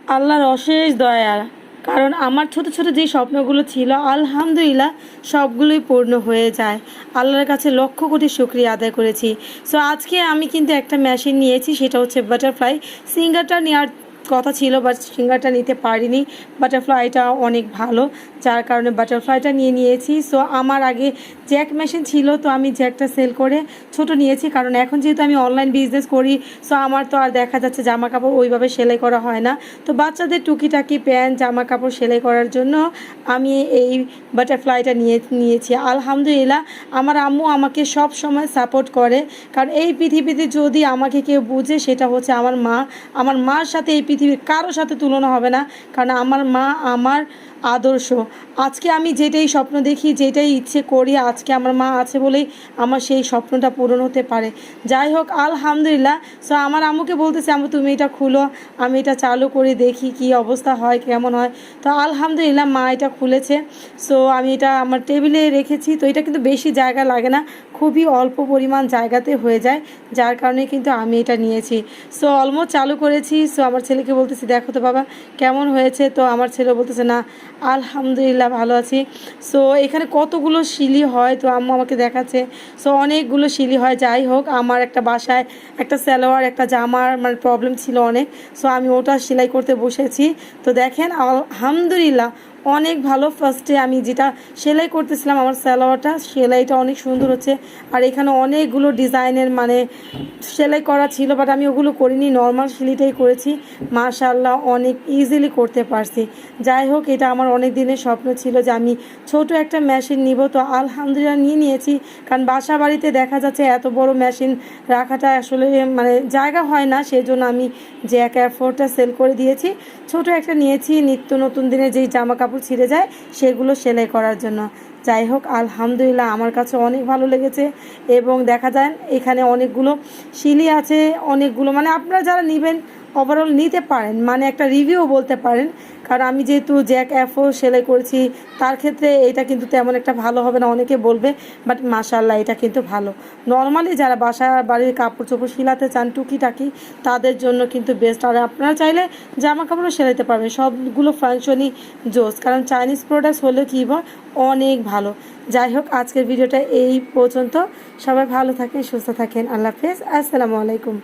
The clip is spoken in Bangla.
আল্লাহর অশেষ দয়া, কারণ আমার ছোট ছোট যে স্বপ্নগুলো ছিল আলহামদুলিল্লাহ সবগুলোই পূর্ণ হয়ে যায়। আল্লাহর কাছে লক্ষ কোটি শুকরিয়া আদায় করেছি। সো আজকে আমি কিন্তু একটা মেশিন নিয়েছি, সেটা হচ্ছে বাটারফ্লাই। সিঙ্গারটা নেওয়ার কথা ছিল, বাট সিঙ্গারটা নিতে পারিনি। বাটারফ্লাইটা অনেক ভালো, যার কারণে বাটারফ্লাইটা নিয়েছি। সো আমার আগে জ্যাক মেশিন ছিল, তো আমি জ্যাকটা সেল করে ছোট নিয়েছি, কারণ এখন যেহেতু আমি অনলাইন বিজনেস করি, সো আমার তো আর দেখা যাচ্ছে জামা কাপড় ওইভাবে সেলাই করা হয় না। তো বাচ্চাদের টুকিটাকি প্যান্ট জামা কাপড় সেলাই করার জন্য আমি এই বাটারফ্লাইটা নিয়েছি। আলহামদুলিল্লাহ আমার আম্মু আমাকে সব সময় সাপোর্ট করে, কারণ এই পৃথিবীতে যদি আমাকে কেউ বুঝে সেটা হচ্ছে আমার মা। আমার মার সাথে এই পৃথিবীর কারোর সাথে তুলনা হবে না, কারণ আমার মা আমার আদর্শ। আজকে আমি যেটাই স্বপ্ন দেখি, যেটাই ইচ্ছে করি, আজকে আমার মা আছে বলেই আমার সেই স্বপ্নটা পূরণ হতে পারে। যাই হোক আলহামদুলিল্লাহ। সো আমার আম্মুকে বলতেছে, আম্মু তুমি এটা খুলো, আমি এটা চালু করে দেখি কি অবস্থা হয়, কেমন হয়। তো আলহামদুলিল্লাহ মা এটা খুলেছে। সো আমি এটা আমার টেবিলে রেখেছি। তো এটা কিন্তু বেশি জায়গা লাগে না, খুবই অল্প পরিমাণ জায়গাতে হয়ে যায়, যার কারণে কিন্তু আমি এটা নিয়েছি। সো অলমোস্ট চালু করেছি। সো আমার ছেলেকে বলতেছি, দেখো তো বাবা কেমন হয়েছে। তো আমার ছেলে বলতেছে, না আলহামদুলিল্লাহ ভালো আছি। সো এখানে কতগুলো শিলি হয়, তো আম্মু আমাকে দেখাচ্ছে। সো অনেকগুলো শিলি হয়। যাই হোক আমার একটা বাসায় একটা সালোয়ার একটা জামার মানে প্রবলেম ছিল অনেক, সো আমি ওটা সেলাই করতে বসেছি। তো দেখেন আলহামদুলিল্লাহ অনেক ভালো। ফার্স্টে আমি যেটা সেলাই করতেছিলাম আমার সালোয়ারটা, সেলাইটা অনেক সুন্দর হচ্ছে। আর এখানে অনেকগুলো ডিজাইনের মানে সেলাই করা ছিল, বাট আমি ওগুলো করিনি, নর্মাল সেলাইটাই করেছি। মাশাআল্লাহ অনেক ইজিলি করতে পারছি। যাই হোক এটা আমার অনেক দিনের স্বপ্ন ছিল যে আমি ছোট একটা মেশিন নিব। তো আলহামদুলিল্লাহ নিয়েছি, কারণ বাসা বাড়িতে দেখা যাচ্ছে এত বড় মেশিন রাখাটা আসলে মানে জায়গা হয় না, সেই জন্য আমি যে এক অ্যাফোর্ডটা সেল করে দিয়েছি। ছোট একটা নিয়েছি নিত্য নতুন দিনে যেই জামা কাপড় ছিঁড়ে যায় সেগুলো সেলাই করার জন্য। যাই হোক আলহামদুলিল্লাহ আমার কাছে অনেক ভালো লেগেছে। এবং দেখা যায় এখানে অনেকগুলো শিলি আছে, অনেকগুলো মানে আপনারা যারা নেবেন ওভারঅল নিতে পারেন, মানে একটা রিভিউ বলতে পারেন। কারণ আমি যেহেতু জ্যাক অ্যাফো সেলাই করেছি, তার ক্ষেত্রে এটা কিন্তু তেমন একটা ভালো হবে না, অনেকে বলবে, বাট মাশাআল্লাহ এটা কিন্তু ভালো। নর্মালি যারা বাসা বাড়ির কাপড় চোপড় সেলাতে চান টুকিটাকি, তাদের জন্য কিন্তু বেস্ট। আর আপনারা চাইলে জামা কাপড়ও সেলাইতে পারবেন, সবগুলো ফাংশনই জোস, কারণ চাইনিজ প্রোডাক্টস হলে কী হয় অনেক ভালো। যাই হোক আজকের ভিডিওটা এই পর্যন্ত। সবাই ভালো থাকেন, সুস্থ থাকেন, আল্লাহ হাফেজ, আসসালামু আলাইকুম।